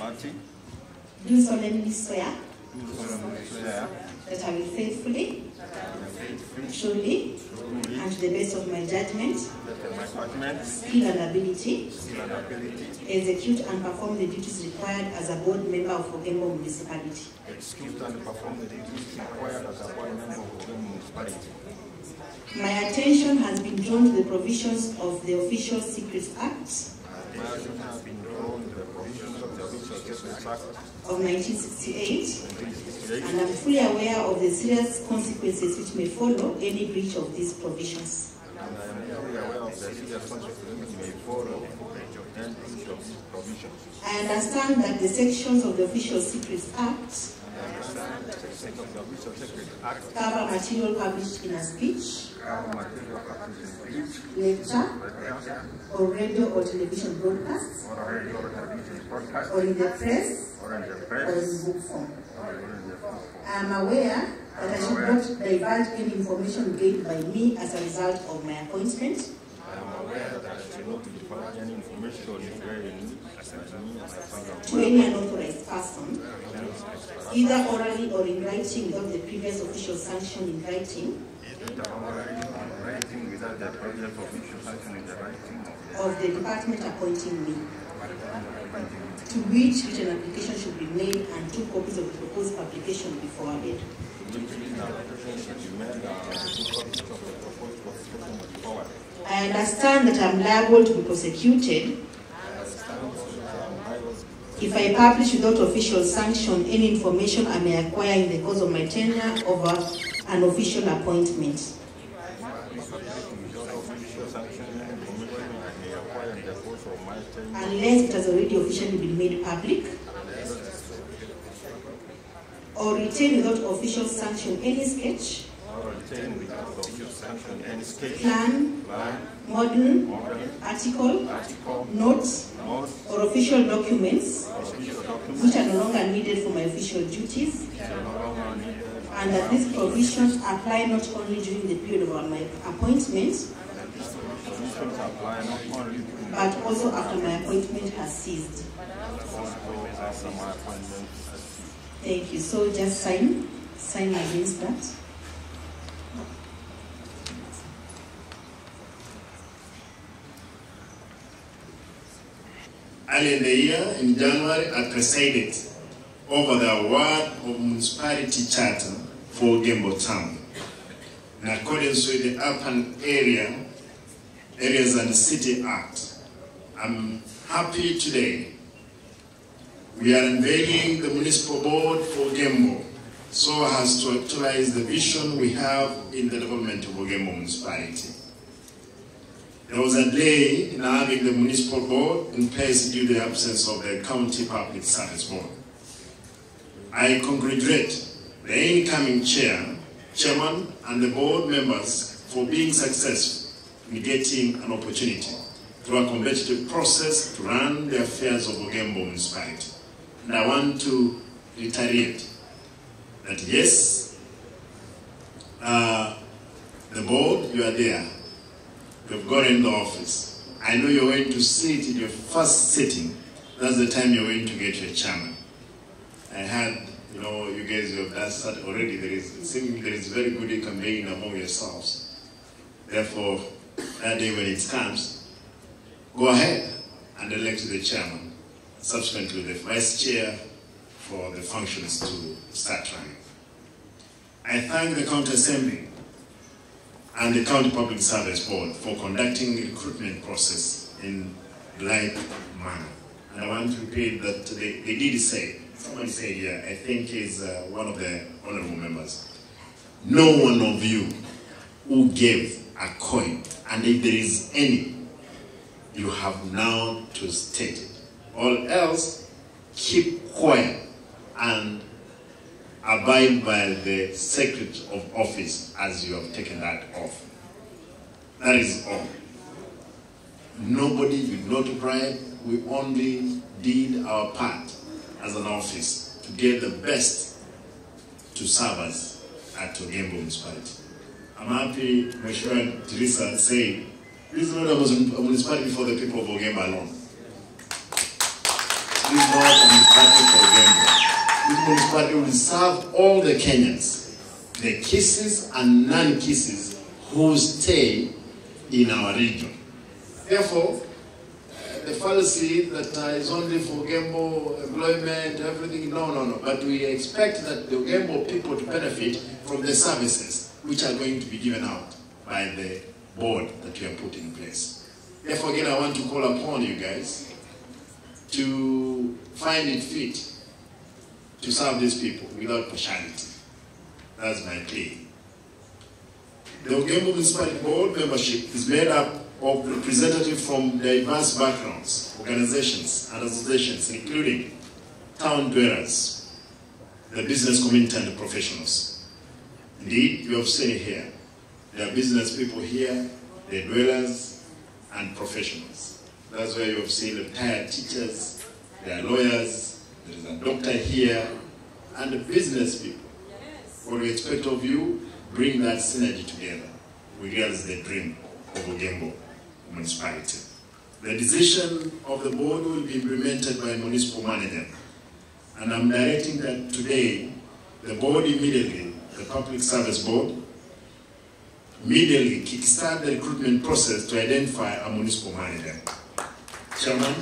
Arati, do solemnly swear that I will faithfully, truly, and to the best of my judgment, skill and ability, execute and perform the duties required as a board member of Ogembo Municipality. My attention has been drawn to the provisions of the Official Secrets Act of 1968, and I'm fully aware of the serious consequences which may follow any breach of these provisions. I understand that the sections of the Official Secrets Act cover material published in a speech, lecture, or radio or television broadcasts, or in the press, or in book form. I am aware that I should not divulge any information gained by me as a result of my appointment, to any unauthorized person, either orally or in writing without the previous official sanction in writing of the department appointing me, to which written application should be made and 2 copies of the proposed publication be forwarded. I understand that I am liable to be prosecuted if I publish without official sanction any information I may acquire in the course of my tenure over an official appointment. Unless it has already officially been made public, or retain without official sanction any sketch, plan, model, article, notes, or official documents which are no longer needed for my official duties, and that these provisions apply not only during the period of my appointment, but also after my appointment has ceased. Thank you. So just sign against that. Early in the year, in January, I presided over the award of Municipality Charter for Ogembo Town. In accordance with the Urban Areas and City Act, I'm happy today we are unveiling the Municipal Board for Ogembo so as to actualize the vision we have in the development of Ogembo Municipality. There was a delay in having the Municipal Board in place due to the absence of the County Public Service Board. I congratulate the incoming chairman, and the board members for being successful in getting an opportunity through a competitive process to run the affairs of Ogembo Municipality. And I want to reiterate that yes, the board, you are there. You've got in the office. I know you're going to sit in your first sitting. That's the time you're going to get your chairman. I had, you guys have done that already. There is very good campaign among yourselves. Therefore, that day when it comes, go ahead and elect the chairman. Subsequently, the vice chair for the functions to start running. I thank the County Assembly and the County Public Service Board for conducting the recruitment process in like manner. And I want to repeat that they did say, someone said here, I think is one of the honorable members, no one of you who gave a coin, and if there is any, you have now to state it. All else, keep quiet and abide by the secret of office as you have taken that off. That is all. Nobody did not bribe. We only did our part as an office to get the best to serve us at Ogembo Municipality. I'm happy, Mheshimiwa Teresa saying, this is not a municipality for the people of Ogembo alone. This is not This municipality will serve all the Kenyans, the kisses and non-kisses who stay in our region. Therefore, the fallacy that is only for Ogembo employment, everything, no. But we expect that the Ogembo people to benefit from the services which are going to be given out by the board that we have put in place. Therefore, again, I want to call upon you guys to find it fit to serve these people without partiality. That's my plea. The Ogembo Municipality Board membership is made up of representatives from diverse backgrounds, organizations, and associations, including town dwellers, the business community, and the professionals. Indeed, you have seen it here. There are business people here, the dwellers, and professionals. That's where you have seen retired teachers, there are lawyers, there is a doctor here, and the business people. What we expect of you, bring that synergy together. We realize the dream of Ogembo Municipality. The decision of the board will be implemented by a municipal manager. And I'm directing that today, the board immediately, the Public Service Board, immediately kickstart the recruitment process to identify a municipal manager. Chairman,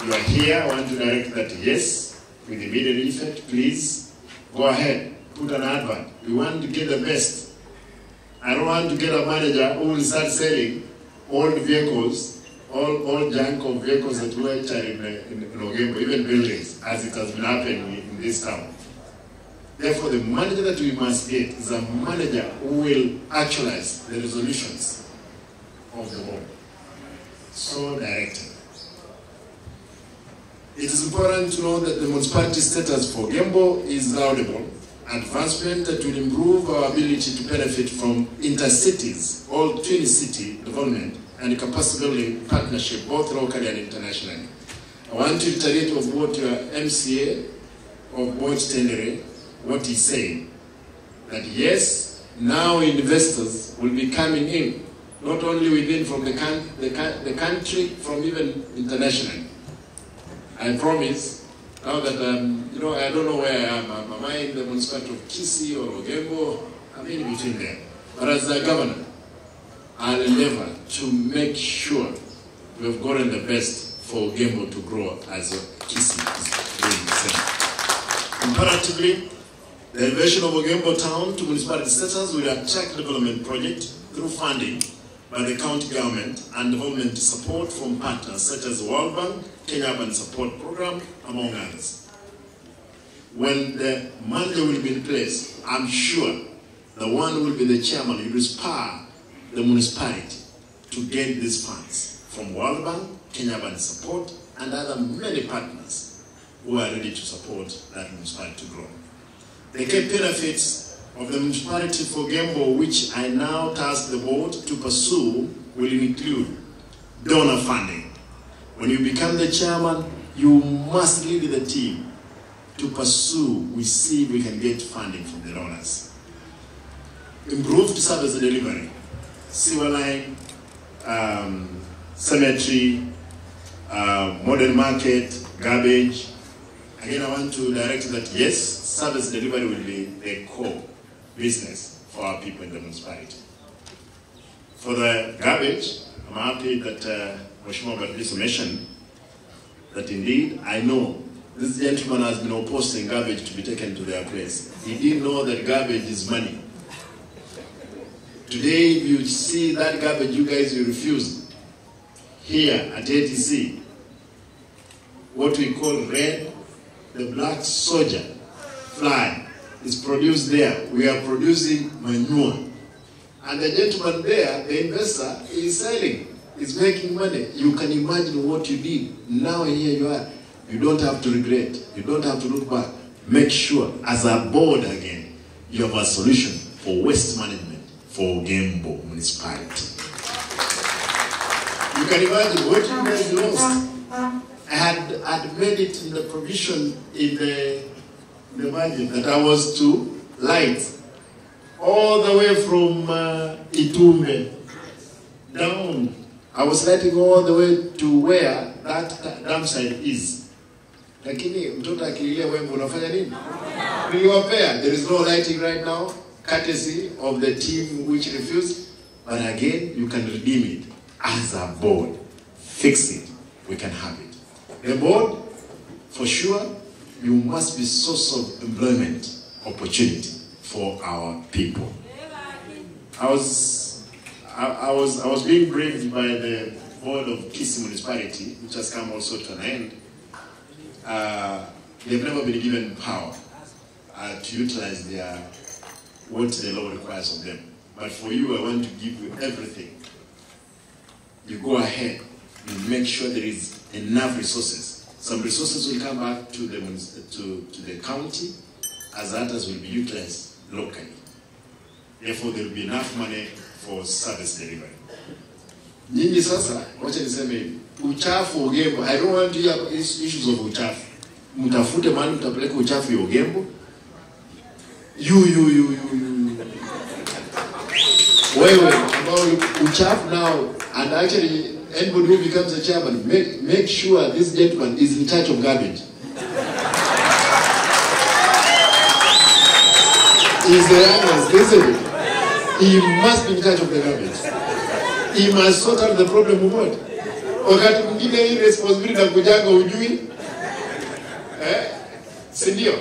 you are here. I want to direct that yes, with immediate effect, please go ahead, put an advert. We want to get the best. I don't want to get a manager who will start selling old vehicles, all junk of vehicles that we enter in Ogembo, even buildings, as it has been happening in this town. Therefore, the manager that we must get is a manager who will actualize the resolutions of the board. So directed. It is important to know that the municipality status for Ogembo is laudable. Advancement that will improve our ability to benefit from intercities, all twin city development, and capacity building partnership, both locally and internationally. I want to reiterate of what your MCA of Board Tendere, what he's saying, that yes, now investors will be coming in, not only within from the country, from even internationally. I promise, now that I don't know where I am. Am I in the municipality of Kisii or Ogembo? I'm in between there. But as a governor, I'll endeavor to make sure we've gotten the best for Ogembo to grow as Kisii is doing the same. Comparatively, the elevation of Ogembo town to municipality status will attract development projects through funding by the county government and development support from partners such as the World Bank, Kenya Urban Support Program, among others. When the manager will be in place, I'm sure the one who will be the chairman will inspire the municipality to get these funds from World Bank, Kenya Urban Support, and other many partners who are ready to support that municipality to grow. The key benefits of the municipality for Ogembo, which I now task the board to pursue, will include donor funding. When you become the chairman, you must lead the team to pursue, we see if we can get funding from the donors. Improved service delivery, sewer line, cemetery, modern market, garbage. Again, I want to direct that yes, service delivery will be the core business for our people in the municipality. For the garbage, I'm happy that Mheshimiwa Badliso mentioned that indeed, I know this gentleman has been opposing garbage to be taken to their place. He didn't know that garbage is money. Today, if you see that garbage, you guys will refuse. Here at ATC, what we call red, the black soldier fly is produced there. We are producing manure. And the gentleman there, the investor, is selling, is making money. You can imagine what you did. Now here you are. You don't have to regret. You don't have to look back. Make sure, as a board again, you have a solution for waste management for Ogembo Municipality. You can imagine what you guys lost. I had made it in the provision in the budget that I was to light all the way from Itumbe down. I was lighting all the way to where that dam site is. Lakini mtoto akilia wembe unafanya nini? Niliwapea. There is no lighting right now, courtesy of the team which refused. But again, you can redeem it as a board. Fix it. We can have it. The board, for sure, you must be source of employment opportunity for our people. I was being briefed by the board of Ogembo Municipality, which has come also to an end. They've never been given power to utilize what the law requires of them. But for you, I want to give you everything. You go ahead and make sure there is enough resources. Some resources will come back to the county, as others will be utilized locally. Therefore, there will be enough money for service delivery. Nyinyi sasa, wacha niseme hivi. Uchafu Ogembo, I don't want to hear issues of uchafu. Mtafute mahali mtapeleka uchafu ya Ogembo. Wewe, about uchafu now, and actually, anybody who becomes a chairman, make sure this gentleman is in charge of garbage. He's the youngest, isn't it? He must be in charge of the garbage. He must sort out the problem of what? Wakati mwingine hii responsibility na kujanga ujui. Sindio?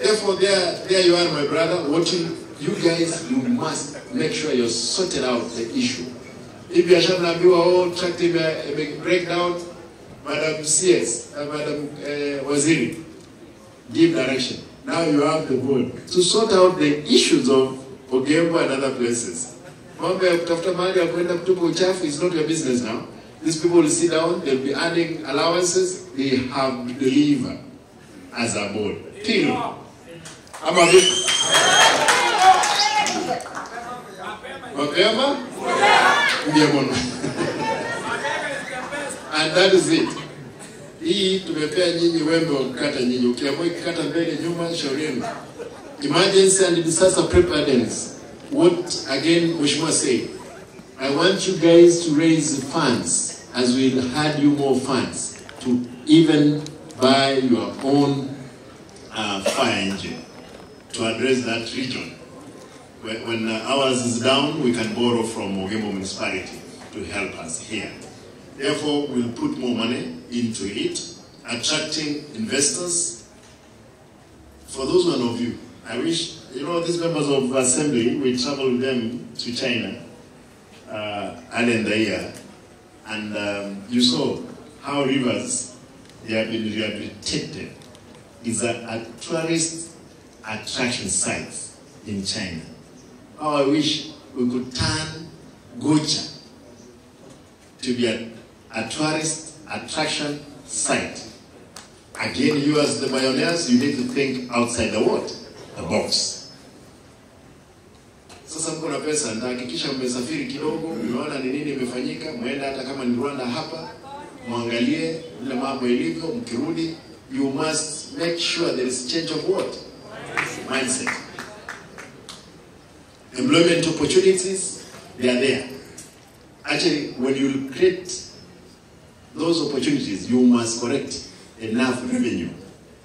Therefore, there you are, my brother. You guys, you must make sure you're sorted out the issue. If you are track break down, Madam CS, Madam Waziri, give direction. Now you have the board to sort out the issues of Ogembo and other places. Mambo ya kutafuta mahali ya kwenda kutupa uchafu is not your business now. These people will sit down, they'll be earning allowances, they have to deliver as a board. Period. Ama vipi? Mapema? Ndiye mono. And that is it. Hii tumepea nyinyi wembe wa kukata nyinyi. Ukiamua kukata mbele nyuma, shaurieni. Emergency and disaster preparedness. What again Mheshimiwa said, I want you guys to raise funds as we'll add you more funds to even buy your own fire engine to address that region. When ours is down, we can borrow from Ogembo Municipality to help us here. Therefore, we'll put more money into it, attracting investors. For those one of you, I wish, these members of assembly, we traveled with them to China early in the year, and you saw how rivers, they have been rehabilitated. It's a tourist attraction site in China. Oh, I wish we could turn Gocha to be a tourist attraction site. Again, you as the pioneers, you need to think outside the box. Sasa mko na pesa, nitahakikisha mmesafiri kidogo, mnaona ni nini imefanyika, mwenda hata kama ni Rwanda hapa, muangalie ile mambo ilivyo, mkirudi, you must make sure there is change of what? Mindset. Employment opportunities, they are there. Actually, when you create those opportunities, you must collect enough revenue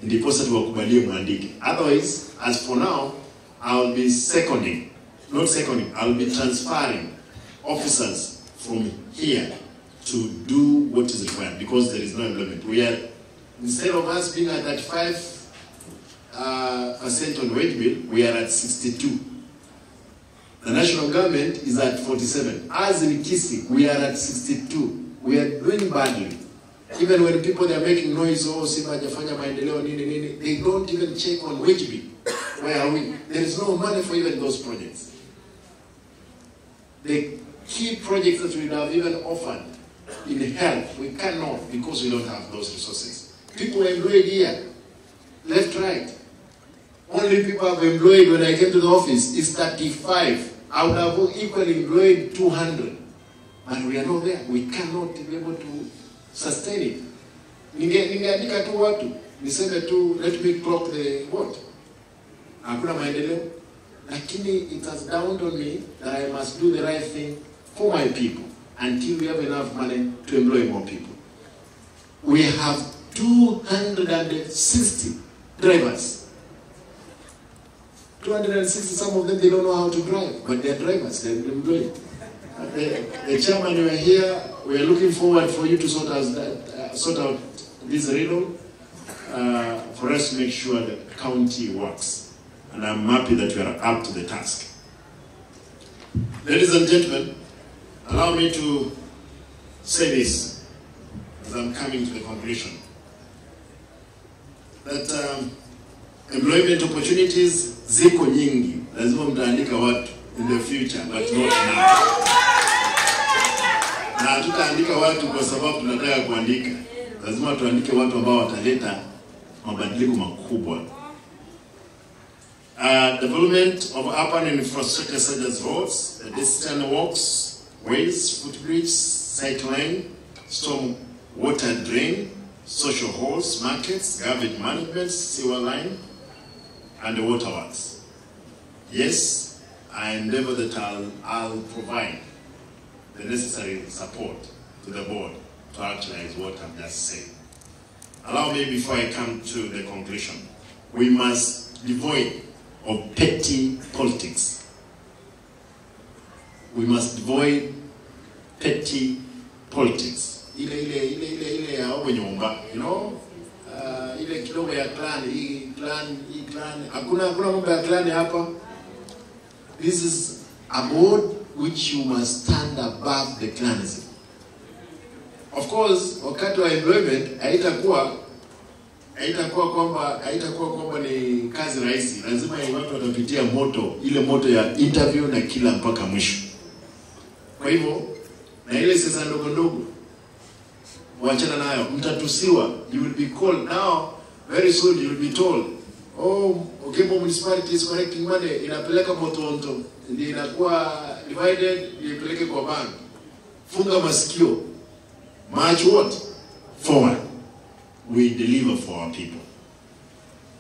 in the process of wakubalie muandike. Otherwise, as for now, I'll be I'll be transferring officers from here to do what is required because there is no employment. Instead of us being at 35% on wage bill, we are at 62. The national government is at 47. As in Kisi, we are at 62. We are doing badly. Even when people they are making noise, oh, Simba hajafanya maendeleo nini, they don't even check on wage bill. Where are we? There is no money for even those projects. The key projects that we have even offered in health, we cannot because we don't have those resources. People employed here, left, right. Only people I've employed when I came to the office is 35. I would have equally employed 200. And we are not there. We cannot be able to sustain it. Ningeandika tu watu, niseme tu, let me clock the what? Hakuna maendeleo. Lakini it has dawned on me that I must do the right thing for my people until we have enough money to employ more people. We have 260 drivers. 260, some of them, they don't know how to drive, but they're drivers, they're employed. The chairman, you are here, we are looking forward for you to sort out this riddle for us to make sure the county works. And I'm happy that you are up to the task. Ladies and gentlemen, allow me to say this as I'm coming to the conclusion. That employment opportunities ziko nyingi, lazima mtaandika watu in the future, but not now. Na hatutaandika watu kwa sababu tunataka kuandika. Lazima tuandike watu ambao wataleta mabadiliko makubwa. Development of urban infrastructure such as roads, pedestrian walks, ways, footbridges, cycling, storm water drain, social halls, markets, garbage management, sewer line, and the waterworks. Yes, I endeavor that I'll provide the necessary support to the board to actualize what I've just said. Allow me, before I come to the conclusion, we must devoid of petty politics. We must avoid petty politics. Ile ya nyumba, you know, ile kidogo ya clan, hii clan. Hakuna mambo ya clan hapa. This is a board which you must stand above the clanism. Of course, wakati wa employment haitakuwa kwamba ni kazi rahisi. Lazima watu watapitia moto, ile moto ya interview na kila mpaka mwisho. Kwa hivyo, na ile sasa ndogo wachana nayo, mtatusiwa. You will be called now, very soon you will be told, oh, Ogembo Municipality is collecting money, inapeleka moto, ndio inakuwa divided, inapeleke kwa bank. Funga masikio. March what? Forward. We deliver for our people.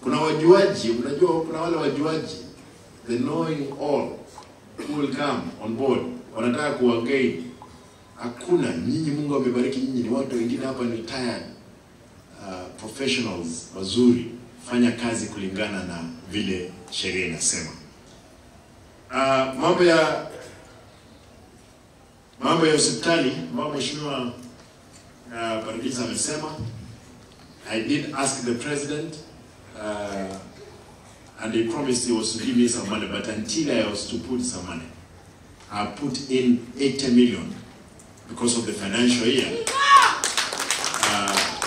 Kuna wajuaji, unajua kuna wale wajuaji, the knowing all who will come on board, wanataka kuwagain. Hakuna, nyinyi Mungu amebariki nyinyi, ni watu wengine hapa ni retired professionals wazuri, fanya kazi kulingana na vile sheria inasema. Mambo ya hospitali, mambo mheshimiwa Paradiso amesema. I did ask the president and he promised he was to give me some money, but until I was to put some money, I put in 80 million because of the financial year.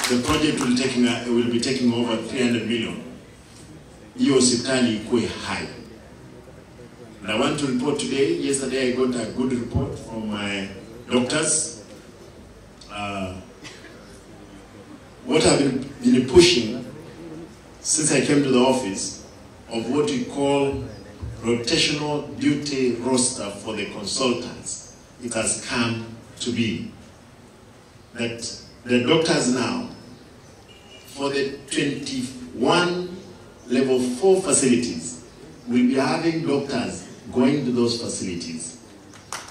The project will be taking over 300 million. Hiyo hospitali ikuwe high. And I want to report today, yesterday I got a good report from my doctors. What I've been pushing since I came to the office of what we call rotational duty roster for the consultants, it has come to be that the doctors now, for the 21 level 4 facilities, will be having doctors going to those facilities.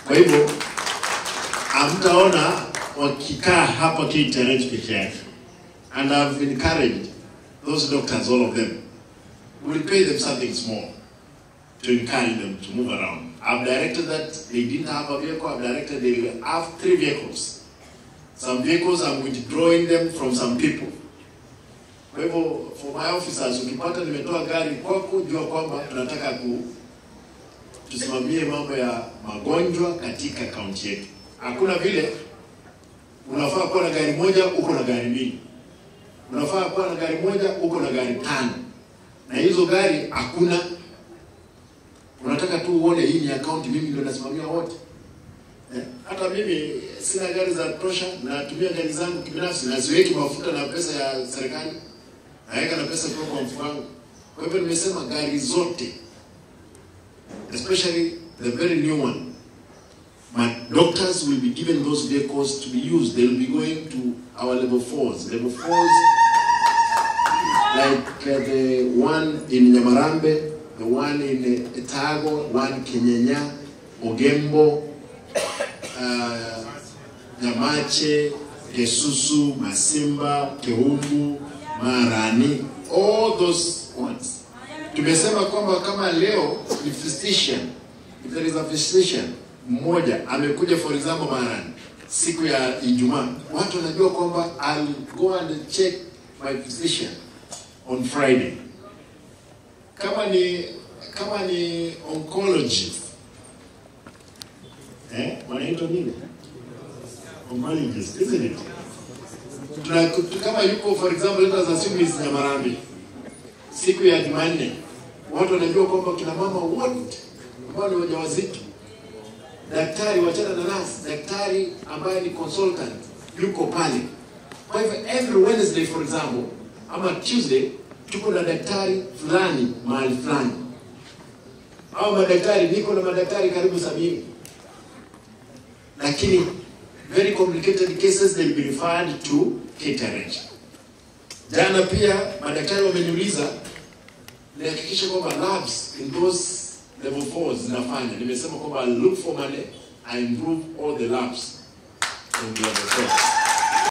Kwa hivyo, amtaona wakikaa hapa Kiterej peke yake. And I've encouraged those doctors, all of them, we'll pay them something small to encourage them to move around. I've directed that they didn't have a vehicle, I've directed they will have 3 vehicles. Some vehicles I'm withdrawing them from some people. Kwa hivyo, for my officers, ukipata nimetoa gari kwako, jua kwamba tunataka tusimamie mambo ya magonjwa katika kaunti yetu. Hakuna vile unafaa kuwa na gari moja, uko na gari 2. Unafaa kuwa na gari moja, uko na gari 5. Na hizo gari hakuna. Unataka tu uone hii ni account, mimi ndio nasimamia wote. Hata mimi sina gari za tosha, natumia gari zangu kibinafsi, na siweki mafuta na pesa ya serikali. Naweka na pesa kwa mfuko wangu. Kwa hivyo nimesema gari zote, especially the very new one, my doctors will be given those vehicles to be used. They will be going to our level 4s. Level 4s, like the one in Nyamarambe, the one in Etago, one Kenyenya, Ogembo, Nyamache, Kesusu, Masimba, Keumbu, Marani, all those ones. Tumesema kwamba kama leo ni physician, if there is a physician mmoja amekuja for example Marani siku ya Ijumaa, watu wanajua kwamba I'll go and check my physician on Friday. Kama ni oncology, wanaitwa nini? Oncologist, isn't it? Kama yuko for example let us assume is Nyamarambi, siku ya Jumanne, watu wanajua kwamba kina mama wote ambao ni wajawazito, daktari wachana na nurse, daktari ambaye ni consultant yuko pale. Kwa hivyo every Wednesday for example ama Tuesday tuko na daktari fulani mahali fulani, au madaktari, niko na madaktari karibu 70. Lakini very complicated cases they'll be referred to KTRH. Jana pia madaktari wameniuliza nihakikishe kwamba labs in those level 4 zinafanya. Nimesema kwamba I'll look for money, I improve all the labs in the level 4.